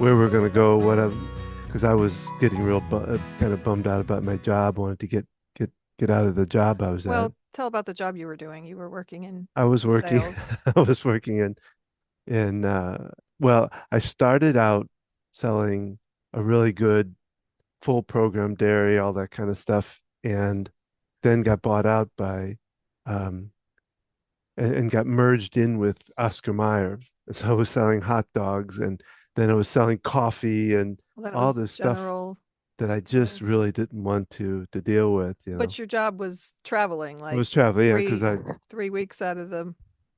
where we're going to go, because I was getting real kind of bummed out about my job, wanted to get out of the job I was at. Well, tell about the job you were doing. You were working I was in working, sales. I was working in well, I started out selling a really good full program dairy, all that kind of stuff, and then got bought out by um, and got merged in with Oscar Mayer. So I was selling hot dogs, and then I was selling coffee and Well, then it all was this stuff general that I just sales. really didn't want to deal with, you know. But your job was traveling, I like was traveling, yeah, because three I three weeks out of the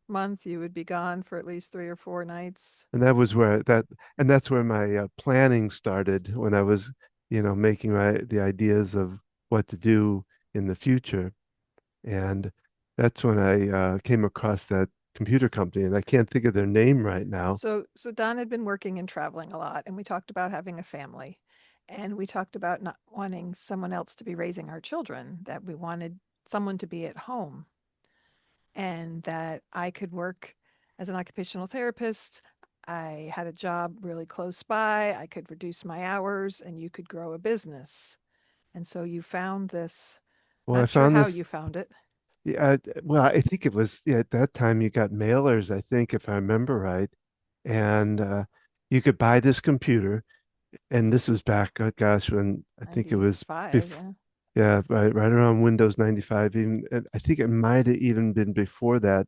month you would be gone for at least 3 or 4 nights. and that was where that and that's where my planning started when I was, making the ideas of what to do in the future. And that's when I came across that computer company, and I can't think of their name right now. So Don had been working and traveling a lot, and we talked about having a family. And we talked about not wanting someone else to be raising our children, that we wanted someone to be at home and that I could work as an occupational therapist. I had a job really close by. I could reduce my hours and you could grow a business. And so you found this, Well, I not sure found how this. you found it. Yeah, well, I think it was, yeah, at that time you got mailers, I think, if I remember right, and you could buy this computer, and this was back, oh gosh, when I think it was 95, before, yeah. yeah, right around Windows 95, even, and I think it might have even been before that.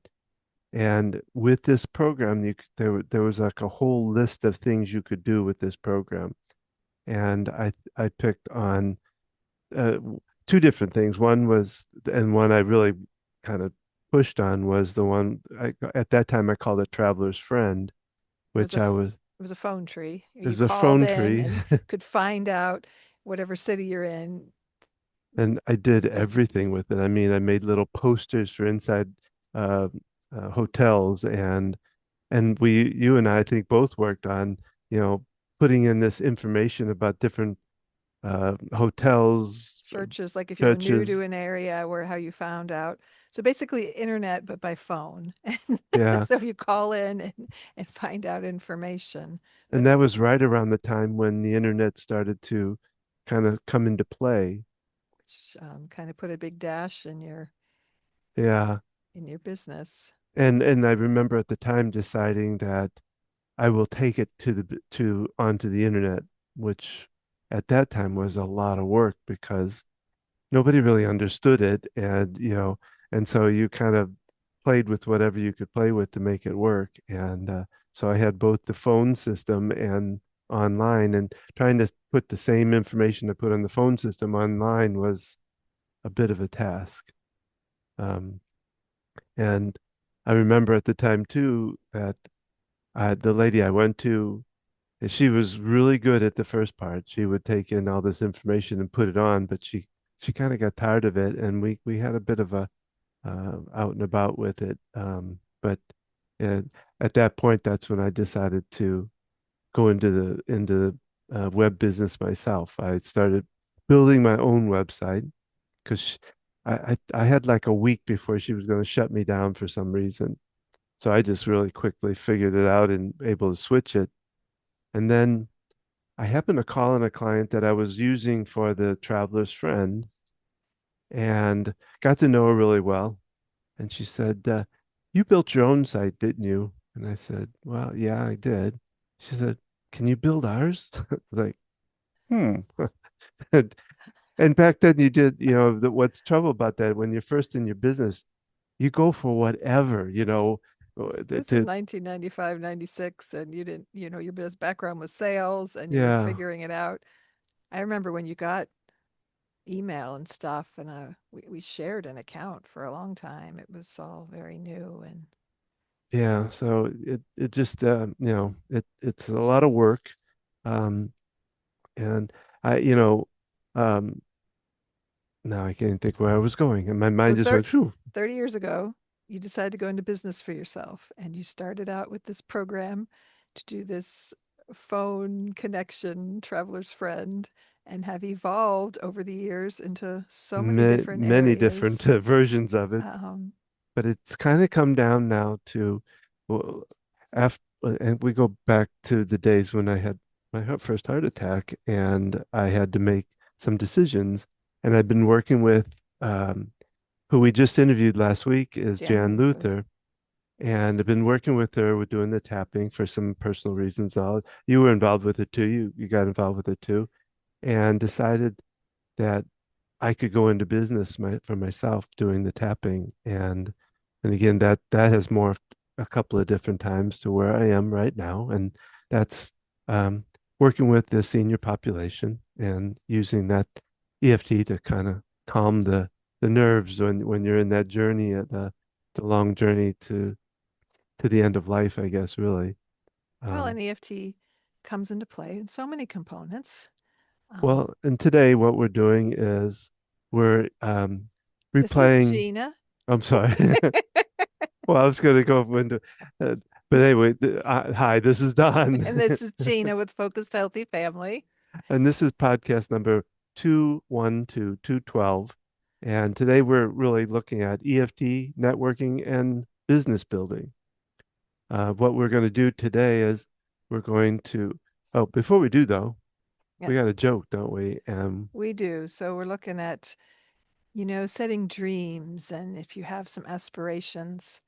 And with this program, there was like a whole list of things you could do with this program, and I picked on uh, two different things. One was, and one I really kind of pushed on was the one at that time I called it Traveler's Friend, It was which a I was, it was a phone tree. You there's a called phone in tree, and could find out whatever city you're in. and I did Good. everything with it. I mean, I made little posters for inside uh, hotels, and you and I think both worked on, you know, putting in this information about different hotels, Churches, like if you were new churches. to an area, where how you found out. So basically internet, but by phone. Yeah. So you call in and find out information. And But that was right around the time when the internet started to kind of come into play. which kind of put a big dash Yeah. in your business. And I remember at the time deciding that I will take it to onto the internet, which at that time was a lot of work because nobody really understood it, and so you kind of played with whatever you could play with to make it work. And so I had both the phone system and online, and trying to put the same information to put on the phone system online was a bit of a task. Um, and I remember at the time too that the lady I went to, she was really good at the first part. She would take in all this information and put it on, but she kind of got tired of it, and we had a bit of a out and about with it. But uh, at that point, that's when I decided to go into web business myself. I started building my own website because I had like a week before she was going to shut me down for some reason. So I just really quickly figured it out and able to switch it. And then I happened to call in a client that I was using for the traveler's friend and got to know her really well. And she said, "You built your own site, didn't you?" And I said, "Well, yeah, I did." She said, "Can you build ours?" I was like, hmm. And, and back then you did, what's trouble about that when you're first in your business, you go for whatever, This is to 1995, 96, and you didn't, your business background was sales and you were yeah, figuring it out. I remember when you got email and stuff, and we shared an account for a long time. It was all very new, and yeah. So it just it's a lot of work. Um, and I, um now I can't think where I was going, and my so mind just went, phew. 30 years ago, you decided to go into business for yourself, and you started out with this program to do this phone connection, traveler's friend, and have evolved over the years into so many different Many different areas. versions of it, Um, but it's kind of come down now to, well, after, and we go back to the days when I had first heart attack, and I had to make some decisions. And I've been working with um, who we just interviewed last week is Jan Jan Luther. Luther, and I've been working with her. We're doing the tapping for some personal reasons. You were involved with it too. You got involved with it too, and decided that I could go into business for myself doing the tapping. And again, that has morphed a couple of different times to where I am right now. And that's um, working with the senior population and using that EFT to kind of calm the nerves when you're in that journey, the long journey to the end of life, I guess, really. Well, Um, and EFT comes into play in so many components. Um, well, and today what we're doing is we're this is replaying. Gina, I'm sorry. Well, I was going to go into, uh, but anyway, hi, this is and Don, this is Gina with Focused Healthy Family. and this is podcast number 212. And today we're really looking at EFT, networking, and business building. What we're going to do today is we're going to, oh, before we do though, Yeah, we got a joke, don't we? we do. So we're looking at, setting dreams and if you have some aspirations.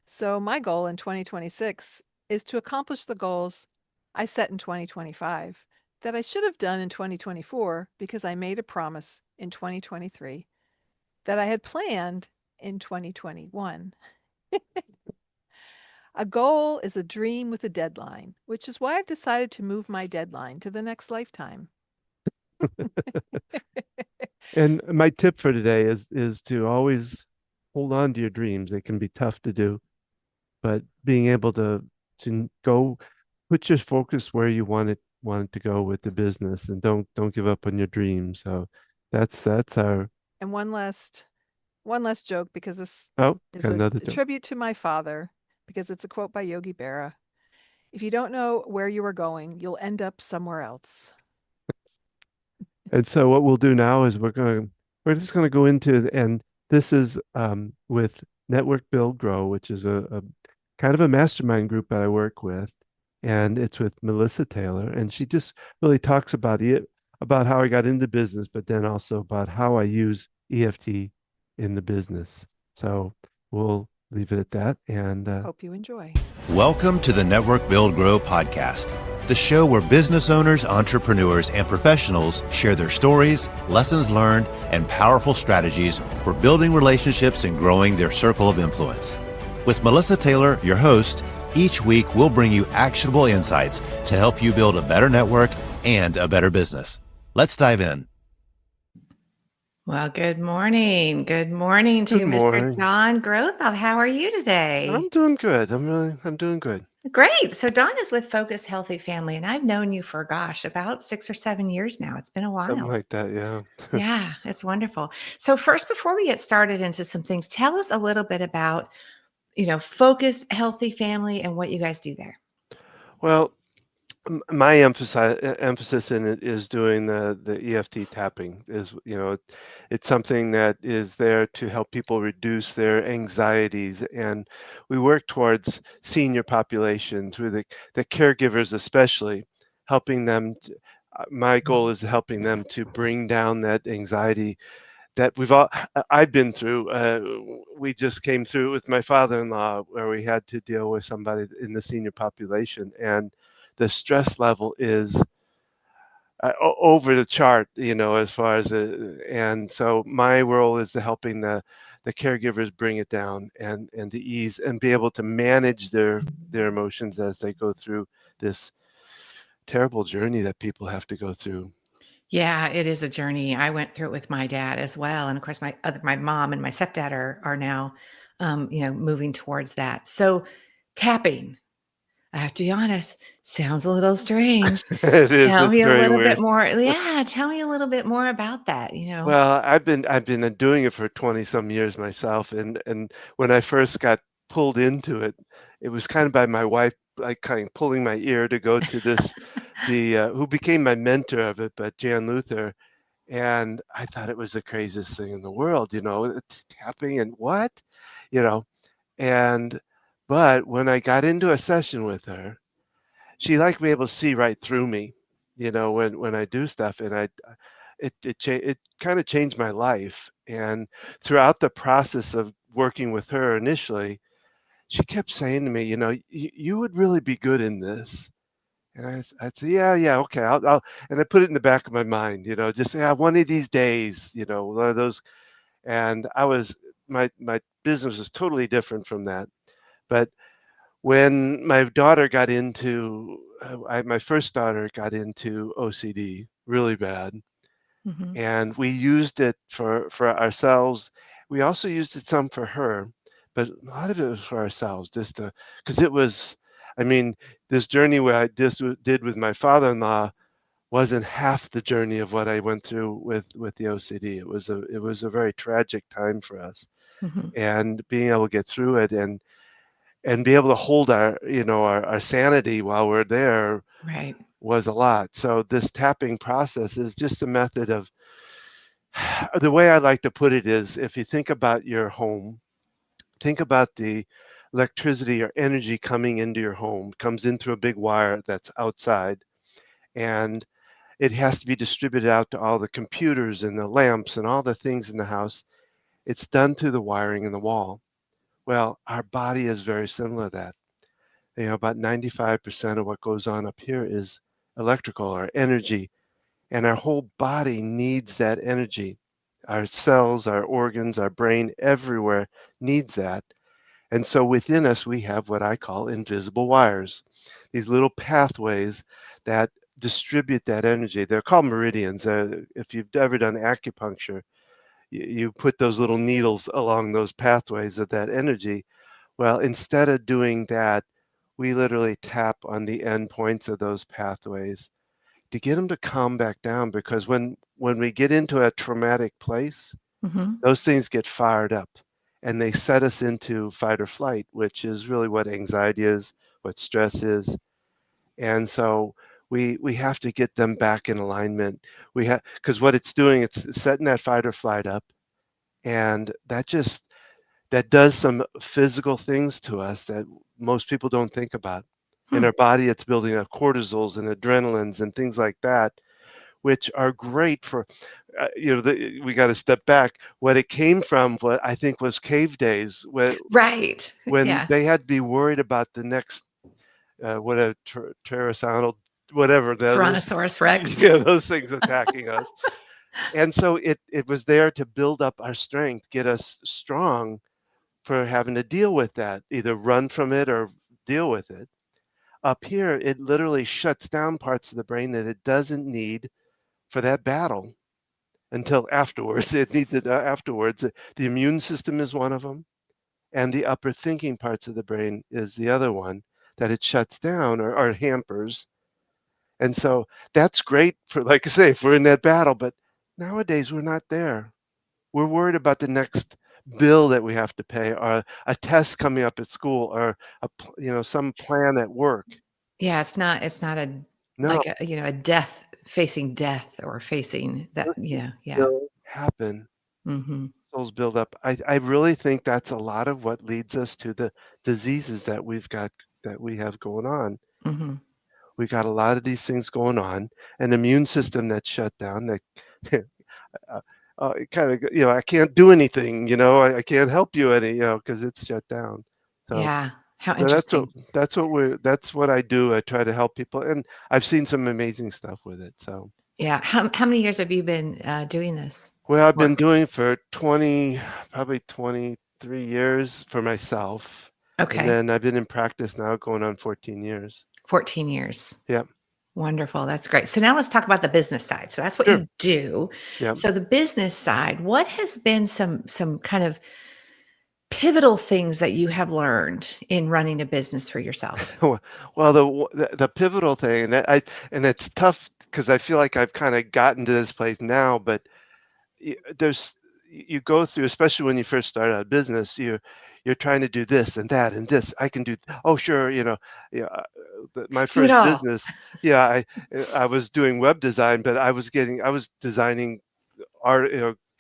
So my goal in 2026 is to accomplish the goals I set in 2025 that I should have done in 2024 because I made a promise in 2023 that I had planned in 2021. A goal is a dream with a deadline, which is why I've decided to move my deadline to the next lifetime. And my tip for today is to always hold on to your dreams. They can be tough to do, but being able to go put your focus where you want it to go with the business, and don't give up on your dreams. So that's our. And one last joke because this Oh, is got another a joke. tribute to my father because it's a quote by Yogi Berra. If you don't know where you are going, you'll end up somewhere else. And so what we'll do now is we're just going to go into, and this is with Network Build Grow, which is a kind of a mastermind group that I work with, and it's with Melissa Taylor, and she just really talks about it, about how I got into business, but then also about how I use EFT in the business. So we'll leave it at that, and Hope you enjoy. Welcome to the Network Build Grow podcast, the show where business owners, entrepreneurs, and professionals share their stories, lessons learned, and powerful strategies for building relationships and growing their circle of influence. With Melissa Taylor, your host, each week we'll bring you actionable insights to help you build a better network and a better business. Let's dive in. Well, good morning. Good morning good to Mr. morning. Don Grothoff. How are you I'm today? doing good. I'm doing good. Great. So Don is with Focus Healthy Family, and I've known you for, gosh, about 6 or 7 years now. It's been a Something while. like that, yeah. Yeah, it's wonderful. So first, before we get started into some things, tell us a little bit about, Focus Healthy Family and what you guys do there. Well, my emphasis in it is doing the EFT tapping. It's something that is there to help people reduce their anxieties, and we work towards senior populations, with the caregivers especially, helping them. My goal is helping them to bring down that anxiety that I've been through. We just came through with my father-in-law, where we had to deal with somebody in the senior population, and the stress level is over the chart, as far as and so my role is to helping the caregivers bring it down and to ease and be able to manage their emotions as they go through this terrible journey that people have to go through. Yeah, it is a journey. I went through it with my dad as well, and of course, my mom and my stepdad are now, moving towards that. So, tapping. I have to be honest, sounds a little strange. It's Tell me a very little bit weird. more. Yeah, tell me a little bit more about that. Well, I've been doing it for 20 some years myself, and when I first got pulled into it, it was kind of by my wife, like kind of pulling my ear to go to this, the who became my mentor of it, but Jan Luther, and I thought it was the craziest thing in the world, it's tapping and what, you know, and but when I got into a session with her, she liked to be able to see right through me, when I do stuff, and it kind of changed my life. And throughout the process of working with her initially, she kept saying to me, you would really be good in this. And I'd say, yeah, yeah, okay, and I put it in the back of my mind, just, yeah, one of these days, one of those. And my business was totally different from that. But when my daughter got into, my first daughter got into OCD really bad, Mhm. and we used it for ourselves. We also used it some for her, but a lot of it was for ourselves, just to, because it was, I mean, this journey where I just did with my father-in-law wasn't half the journey of what I went through with the OCD. It was a very tragic time for us, Mhm. and being able to get through it and be able to hold our sanity while we're there Right. was a lot. So this tapping process is just a method of, the way I like to put it is, if you think about your home, think about the electricity or energy coming into your home, comes in through a big wire that's outside, and it has to be distributed out to all the computers and the lamps and all the things in the house. It's done through the wiring in the wall. Well, our body is very similar to that. About 95% of what goes on up here is electrical or energy, and our whole body needs that energy. Our cells, our organs, our brain, everywhere needs that. And so within us, we have what I call invisible wires, these little pathways that distribute that energy. They're called meridians. If you've ever done acupuncture, you put those little needles along those pathways of that energy. Well, instead of doing that, we literally tap on the end points of those pathways to get them to calm back down, because when we get into a traumatic place, Mhm. those things get fired up and they set us into fight or flight, which is really what anxiety is, what stress is. And so we have to get them back in alignment. We have, because what it's doing, it's setting that fight or flight up, and that does some physical things to us that most people don't think about. In Hmm. our body, it's building up cortisols and adrenalines and things like that, which are great for, we got to step back. What it came from, what I think was cave days, Right. when Yeah. they had to be worried about the next, what a terrasanal, whatever those, Tyrannosaurus Rex. yeah, those things attacking us. And so it was there to build up our strength, get us strong for having to deal with that, either run from it or deal with it. Up here, it literally shuts down parts of the brain that it doesn't need for that battle until afterwards. It needs it afterwards. The immune system is one of them, and the upper thinking parts of the brain is the other one that it shuts down or hampers. And so that's great for, like I say, if we're in that battle. But nowadays, we're not there. We're worried about the next bill that we have to pay, or a test coming up at school, or some plan at work. Yeah, it's not a No, like a death facing death or facing that, nothing yeah. will happen. Mhm. Souls build up. I really think that's a lot of what leads us to the diseases that we have going on. Mhm. We got a lot of these things going on, an immune system that's shut down, that uh, kind of, I can't do anything, I can't help you any, because it's shut down. So, Yeah. How so interesting. that's what I do. I try to help people, and I've seen some amazing stuff with it. So, Yeah. How many years have you been, doing this well, I've been work? doing for probably 23 years for myself, and Okay. then I've been in practice now going on 14 years. 14 years. Yeah, Wonderful. That's great. So now let's talk about the business side. So that's what sure. you do. Yeah. So the business side, what has been some kind of pivotal things that you have learned in running a business for yourself? Well, the pivotal thing, and it's tough because I feel like I've kind of gotten to this place now, but there's, you go through, especially when you first start out a business, you're trying to do this and that and this. I can do. Oh, sure, yeah. My Do it first all. business, yeah, I was doing web design, but I was designing art,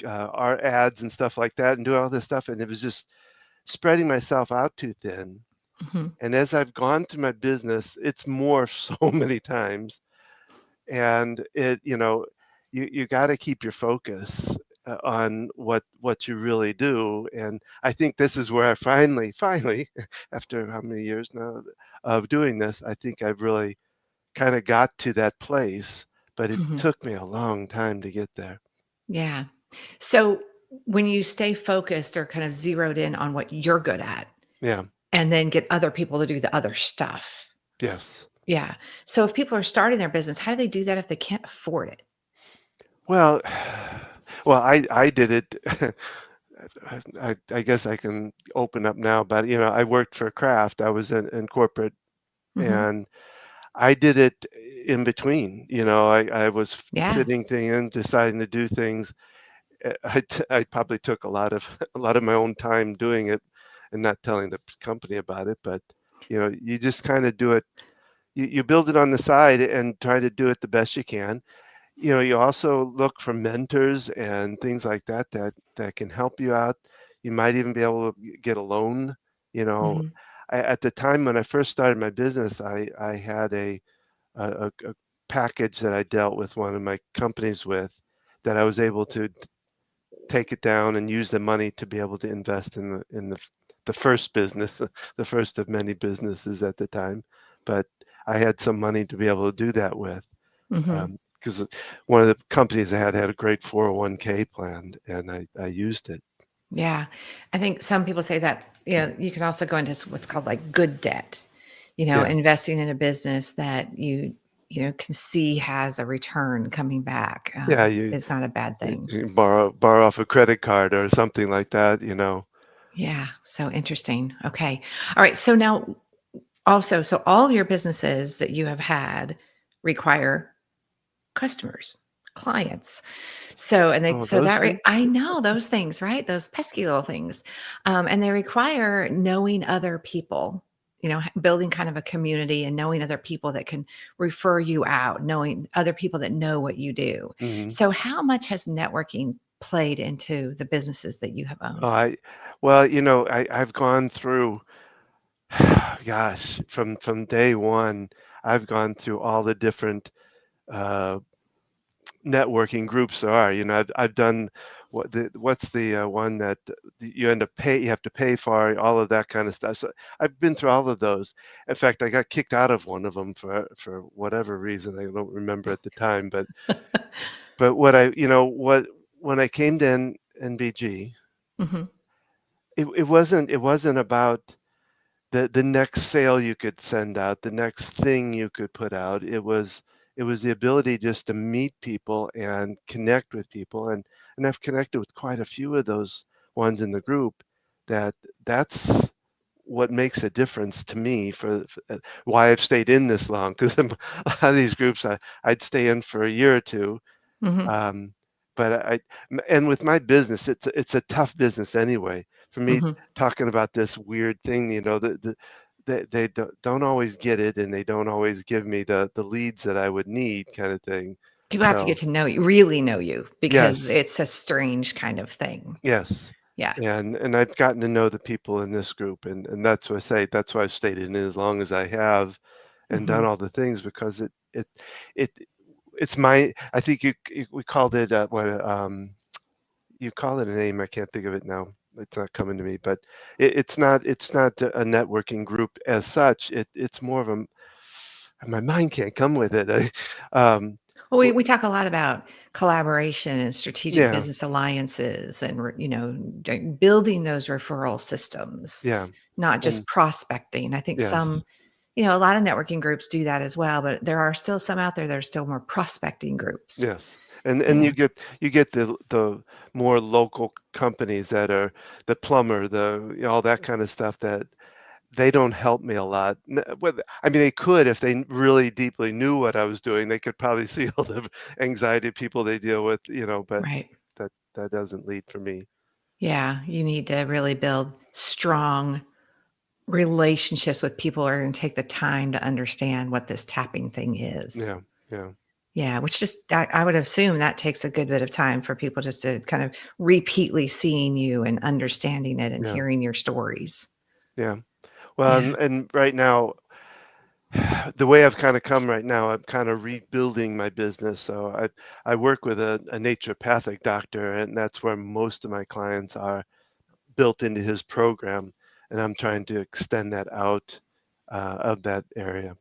art ads and stuff like that, and doing all this stuff, and it was just spreading myself out too thin. Hmm. And as I've gone through my business, it's morphed so many times. And you got to keep your focus on what you really do. And I think this is where I finally, after how many years now of doing this, I think I've really kind of got to that place, but it Hmm. took me a long time to get there. Yeah. So when you stay focused or kind of zeroed in on what you're good at Yeah. and then get other people to do the other stuff. Yes. Yeah. So if people are starting their business, how do they do that if they can't afford it? Well, I did it. I guess I can open up now, but I worked for Kraft. I was in corporate, Hmm. and I did it in between. I was Yeah. fitting things in, deciding to do things. I probably took a lot of a lot of my own time doing it, and not telling the company about it. But you just kind of do it. You build it on the side and try to do it the best you can. You also look for mentors and things like that can help you out. You might even be able to get a loan. You know, Hmm. at the time when I first started my business, I had a package that I dealt with one of my companies with, that I was able to take it down and use the money to be able to invest in the first business, the first of many businesses at the time. But I had some money to be able to do that with, Hmm. because one of the companies I had a great 401k plan, and I used it. Yeah. I think some people say that, you can also go into what's called like good debt, Yeah, investing in a business that can see has a return coming back yeah. You, is not a bad thing. you borrow off a credit card or something like that. Yeah. So interesting. Okay. All right. So now also, so all your businesses that you have had require customers, clients. So, and they, Oh, so those that, things. I know those things, right? Those pesky little things. And they require knowing other people, building kind of a community and knowing other people that can refer you out, knowing other people that know what you do. Hmm. So, how much has networking played into the businesses that you have Oh, owned? well, I've gone through, gosh, from day one, I've gone through all the different uh, networking groups there are. I've done what's the one that you have to pay for, all of that kind of stuff. So I've been through all of those. In fact, I got kicked out of one of them for whatever reason. I don't remember at the time, but what I you know what when I came to NBG, Hmm. it wasn't about the next sale you could send out, the next thing you could put out. It was the ability just to meet people and connect with people, and I've connected with quite a few of those ones in the group. That's what makes a difference to me for why I've stayed in this long, because a lot of these groups I'd stay in for a year or two. Hmm. um, but and with my business, it's a tough business anyway. For me, Hmm. talking about this weird thing, they don't always get it, and they don't always give me the leads that I would need, kind of thing. People have to get So to know you, really know you, because yes, it's a strange kind of thing. yes, Yeah. and I've gotten to know the people in this group, and that's what I say. That's why I've stayed in it as long as I have, and Hmm. done all the things, because it it's my. I think we called it what you call it a name. I can't think of it now. It's not coming to me, but it's not a networking group as such. It's more of a, my mind can't come with it. Well, we, W- we talk a lot about collaboration and strategic yeah, business alliances and, building those referral systems, yeah, not and just prospecting. I think yes, a lot of networking groups do that as well, but there are still some out there that are still more prospecting groups. yes, and Yeah. you get the more local companies that are the plumber, all that kind of stuff, that they don't help me a lot. I mean, they could if they really deeply knew what I was doing. They could probably see all the anxiety people they deal with, but Right. that doesn't lead for me. Yeah. You need to really build strong relationships with people who are going to take the time to understand what this tapping thing is. Yeah, yeah, Yeah, which just I would assume that takes a good bit of time for people just to kind of repeatedly seeing you and understanding it and yeah, hearing your stories. yeah. Well, Yeah. and right now, the way I've kind of come right now, I'm kind of rebuilding my business. So I work with a naturopathic doctor, and that's where most of my clients are built into his program, and I'm trying to extend that out of that area.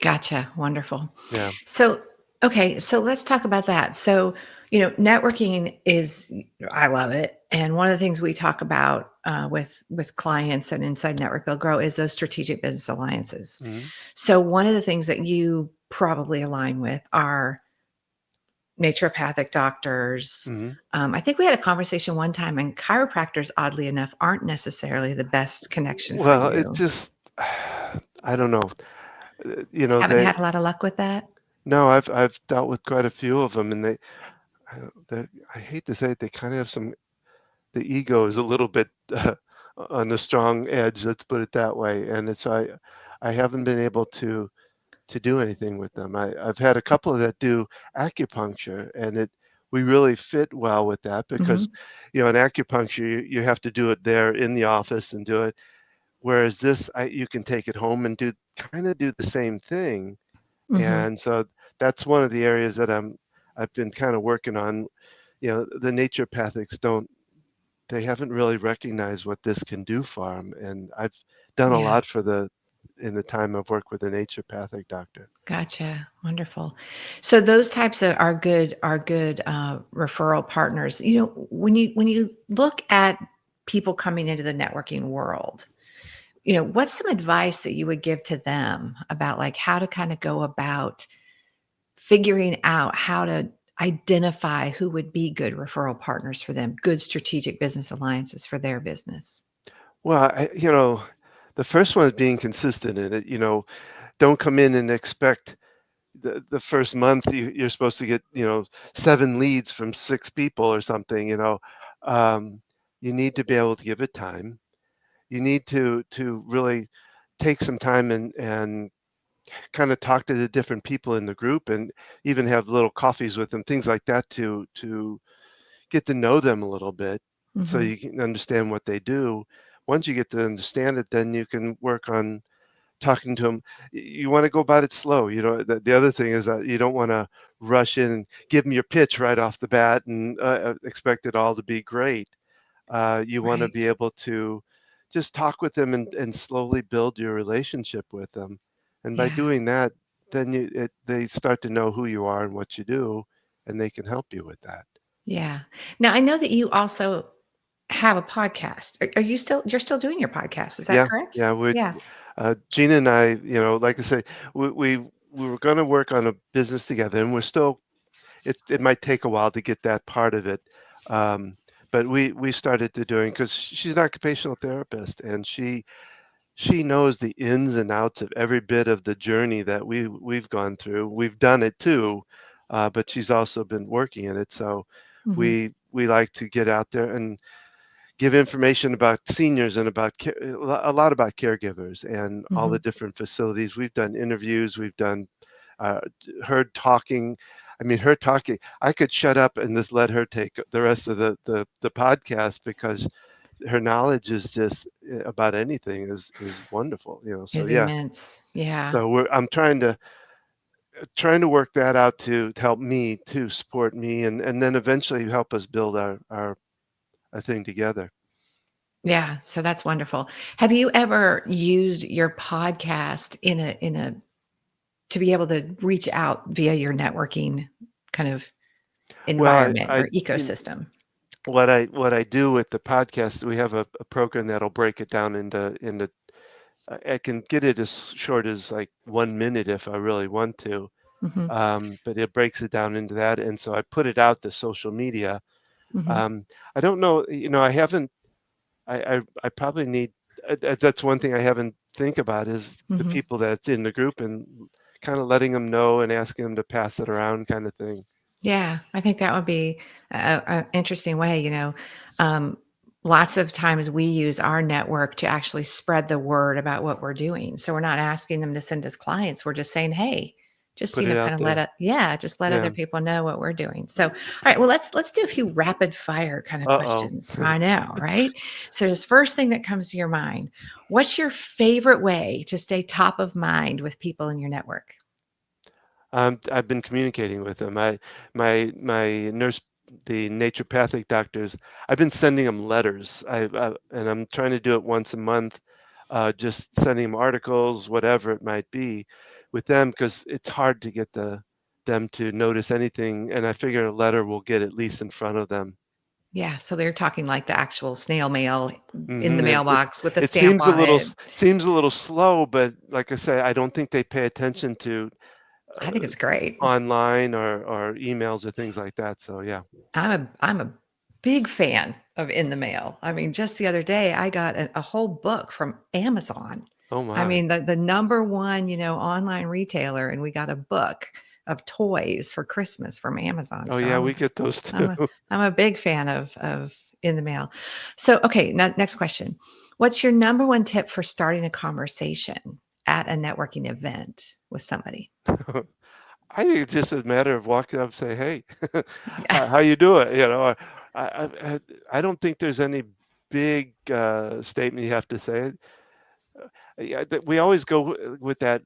Gotcha. Wonderful. Yeah. So, okay, so let's talk about that. So, networking is, I love it, and one of the things we talk about with clients and inside Network Build Grow is those strategic business alliances. Hmm. So, one of the things that you probably align with are naturopathic doctors. Hmm. I think we had a conversation one time, and chiropractors, oddly enough, aren't necessarily the best connection for Well, it you. just, I don't know. Haven't They had a lot of luck with that. no, I've dealt with quite a few of them, and they I hate to say it, they kind of have some. The ego is a little bit on the strong edge. Let's put it that way, and I haven't been able to do anything with them. I've had a couple that do acupuncture, and we really fit well with that because, Hmm. in acupuncture, you have to do it there in the office and do it. Whereas this, you can take it home and do the same thing. Hmm. And so that's one of the areas that I've been kind of working on. The naturopathics they haven't really recognized what this can do for them. And I've done a Yeah. lot in the time I've worked with a naturopathic doctor. Gotcha. Wonderful. So those types of are good referral partners. When you look at people coming into the networking world, what's some advice that you would give to them about like how to kind of go about figuring out how to identify who would be good referral partners for them, good strategic business alliances for their business? Well, the first one is being consistent in it. Don't come in and expect the first month you're supposed to get, 7 leads from 6 people or something. Um, you need to be able to give it time. You need to really take some time and kind of talk to the different people in the group and even have little coffees with them, things like that to get to know them a little bit so Hmm. you can understand what they do. Once you get to understand it, then you can work on talking to them. You want to go about it slow. The other thing is that you don't want to rush in and give them your pitch right off the bat and expect it all to be great. You want to be Right. able to just talk with them and slowly build your relationship with them. And by Yeah. doing that, then they start to know who you are and what you do, and they can help you with that. Yeah. Now I know that you also have a podcast. You're still doing your podcast, is that Yeah, correct? yeah. Yeah. Gina and I, like I say, we were going to work on a business together, and we're still. It might take a while to get that part of it, um, but we started to doing because she's an occupational therapist, and she knows the ins and outs of every bit of the journey that we've gone through. We've done it too, but she's also been working in it. So Mhm. we like to get out there and give information about seniors and about a lot about caregivers and all the Mhm. different facilities. We've done interviews. We've done her talking. I mean, her talking. I could shut up and just let her take the rest of the podcast because her knowledge is just about anything is wonderful. So Is yeah. immense. Yeah. So I'm trying to work that out to help me to support me and then eventually help us build our thing together. Yeah, so that's wonderful. Have you ever used your podcast in a to be able to reach out via your networking kind of Well, environment I or ecosystem? what I do with the podcast, we have a program that'll break it down into. I can get it as short as like 1 minute if I really want to, Mhm. but it breaks it down into that, and so I put it out to social media. Mhm. Um, I don't know, I haven't. I probably need. That's one thing I haven't think about is the Mhm. people that's in the group and kind of letting them know and asking them to pass it around, kind of thing. Yeah, I think that would be a interesting way. Um, lots of times we use our network to actually spread the word about what we're doing. So we're not asking them to send us clients. We're just saying, hey, just Put it out kind of let there. it, yeah, just let other Yeah. people know what we're doing. So, all right, well, let's do a few rapid fire kind of Uh-oh. questions. I know, right? So, this first thing that comes to your mind, what's your favorite way to stay top of mind with people in your network? I've been communicating with them. My nurse, the naturopathic doctors, I've been sending them letters. And I'm trying to do it once a month, just sending them articles, whatever it might be, with them because it's hard to get them to notice anything. And I figure a letter will get at least in front of them. Yeah, so they're talking like the actual snail mail in the And mailbox with a it stamp on it. seems a little slow, but like I say, I don't think they pay attention to I think uh, it's great. online or emails or things like that. So yeah. I'm a big fan of in the mail. I mean, just the other day, I got a whole book from Amazon. Oh I my. mean, the number one, online retailer, and we got a book of toys for Christmas from Amazon. Oh So yeah, we get those I'm too. a I'm a big fan of in the mail. So okay, now next question. What's your number one tip for starting a conversation at a networking event with somebody? I think it's just a matter of walking up and say, "Hey, Yeah. how you doing?" I, I don't think there's any big statement you have to say. Yeah, we always go with that.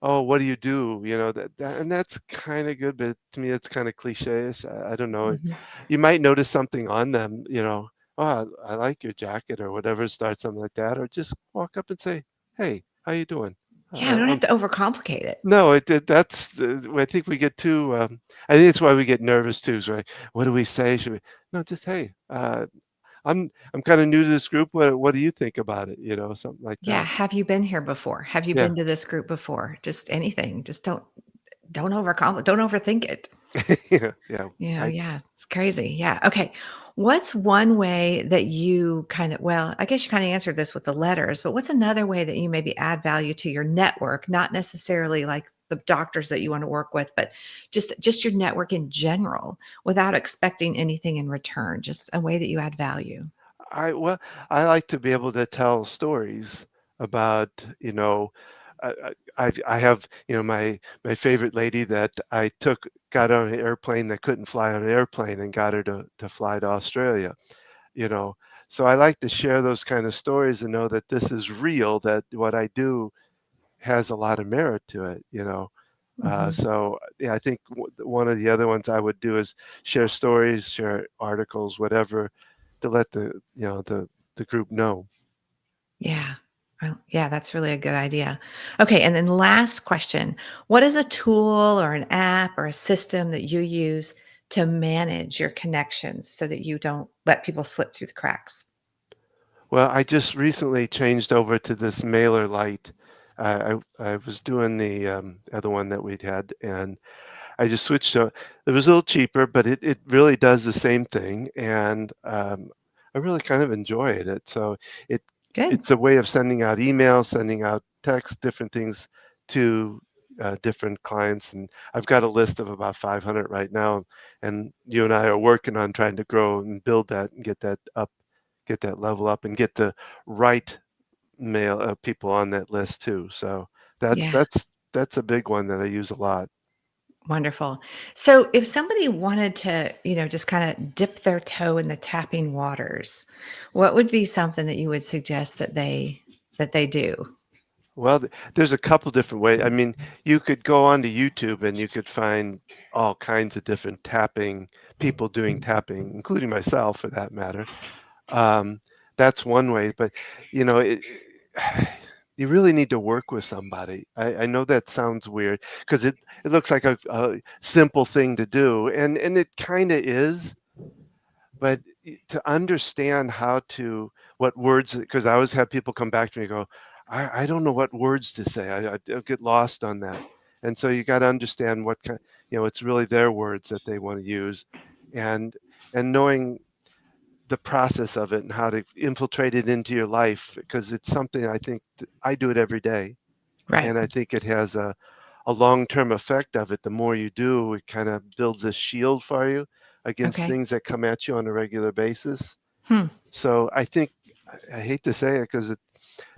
Oh, what do you do? And that's kind of good, but to me, it's kind of cliche-ish. I don't know. Mhm. You might notice something on them. Oh, I like your jacket or whatever. Start something like that, or just walk up and say, "Hey, how you doing?" Yeah, we don't have I'm to overcomplicate it. No, that's I think we get too, I think it's why we get nervous too, is right? What do we say? Should we No, just, "Hey, I'm kinda new to this group. What do you think about it?" Something like Yeah, that. have you been here before? Have you Yeah. been to this group before? Just anything. Just don't don't overthink it. Yeah, yeah. I Yeah, it's crazy. Yeah. Okay. What's one way that you kind of, well, I guess you kind of answered this with the letters, but what's another way that you maybe add value to your network, not necessarily like the doctors that you want to work with, but just your network in general without expecting anything in return, just a way that you add value. well, I like to be able to tell stories about, I have, my favorite lady that I got on an airplane that couldn't fly on an airplane and got her to fly to Australia. you know so I like to share those kind of stories and know that this is real, that what I do has a lot of merit to it. Mhm. So yeah, I think one of the other ones I would do is share stories, share articles, whatever, to let the group know. Yeah. Yeah, that's really a good idea. Okay. And then last question. What is a tool or an app or a system that you use to manage your connections so that you don't let people slip through the cracks? Well, I just recently changed over to this mailer light. I was doing the other one that we'd had, and I just switched to it. Was a little cheaper, but it really does the same thing, and I really kind of enjoyed it. So it Good. it's a way of sending out emails, sending out texts, different things to different clients, and I've got a list of about 500 right now, and you and I are working on trying to grow and build that and get that level up, and get the right mail people on that list too. So that's Yeah. that's that's a big one that I use a lot. Wonderful. So if somebody wanted to, just kind of dip their toe in the tapping waters, what would be something that you would suggest that they do? Well, there's a couple different ways. I mean, you could go onto YouTube and you could find all kinds of different people doing tapping, including myself for that matter. Um, that's one way, but you really need to work with somebody. I know that sounds weird because it looks like a simple thing to do, and it kind of is, but to understand what words, because I always have people come back to me and go, I don't know what words to say. I'll get lost on that. And so you got to understand it's really their words that they want to use, and knowing the process of it and how to infiltrate it into your life, because it's something I think I do it every day, Right. and I think it has a long-term effect of it. The more you do, it kind of builds a shield for you against Okay. things that come at you on a regular basis. Hmm. So I think, I hate to say it because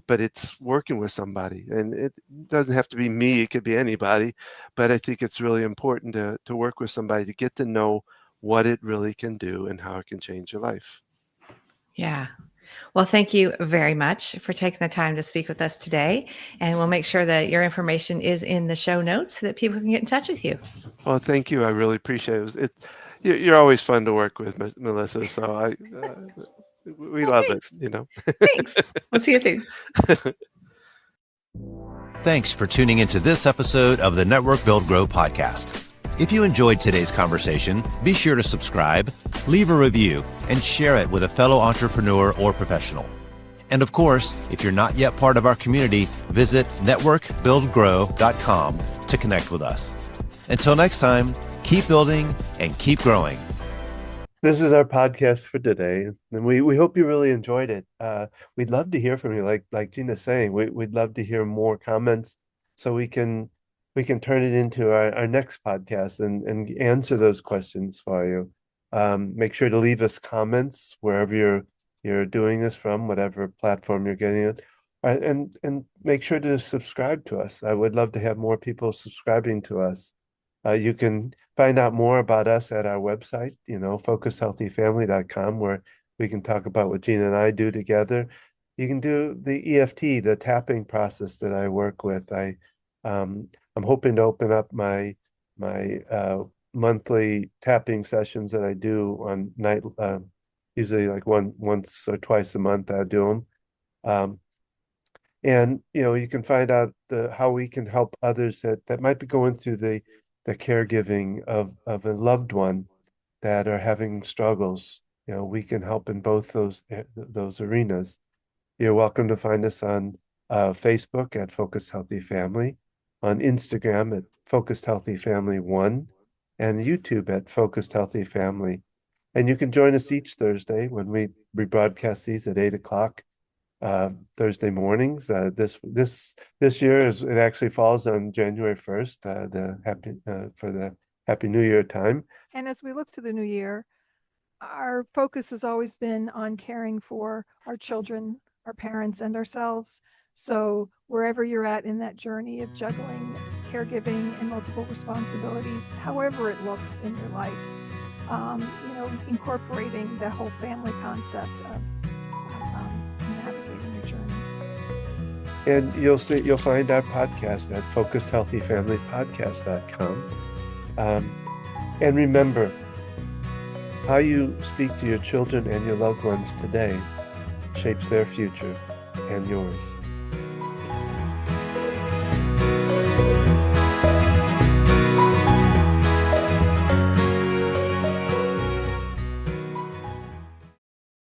but it's working with somebody. And it doesn't have to be me, it could be anybody. But I think it's really important to work with somebody to get to know what it really can do and how it can change your life. Yeah. Well, thank you very much for taking the time to speak with us today. And we'll make sure that your information is in the show notes so that people can get in touch with you. Well, thank you. I really appreciate it. You're always fun to work with, Melissa. So we Well, love it, thanks. you know. Thanks. We'll see you soon. Thanks for tuning into this episode of the Network Build Grow podcast. If you enjoyed today's conversation, be sure to subscribe, leave a review, and share it with a fellow entrepreneur or professional. And of course, if you're not yet part of our community, visit networkbuildgrow.com to connect with us. Until next time, keep building and keep growing. This is our podcast for today, and we hope you really enjoyed it. We'd love to hear from you, like Gina's saying. We'd love to hear more comments so we can turn it into our next podcast and answer those questions for you. Make sure to leave us comments wherever you're doing this from, whatever platform you're getting it, and make sure to subscribe to us. I would love to have more people subscribing to us. You can find out more about us at our website, focusedhealthyfamily.com, where we can talk about what Gina and I do together. You can do the EFT, the tapping process that I work with. I'm hoping to open up my monthly tapping sessions that I do on night, usually like once or twice a month. I do them. And you can find out how we can help others that might be going through the caregiving of a loved one that are having struggles. We can help in both those arenas. You're welcome to find us on Facebook at Focused Healthy Family, on Instagram at Focused Healthy Family 1, and YouTube at Focused Healthy Family. And you can join us each Thursday when we rebroadcast these at 8:00 Thursday mornings. This year it actually falls on January 1st, for the Happy New Year time. And as we look to the new year, our focus has always been on caring for our children, our parents, and ourselves. So wherever you're at in that journey of juggling caregiving and multiple responsibilities, however it looks in your life, incorporating the whole family concept of navigating your journey. And you'll find our podcast at focusedhealthyfamilypodcast.com. And remember, how you speak to your children and your loved ones today shapes their future and yours.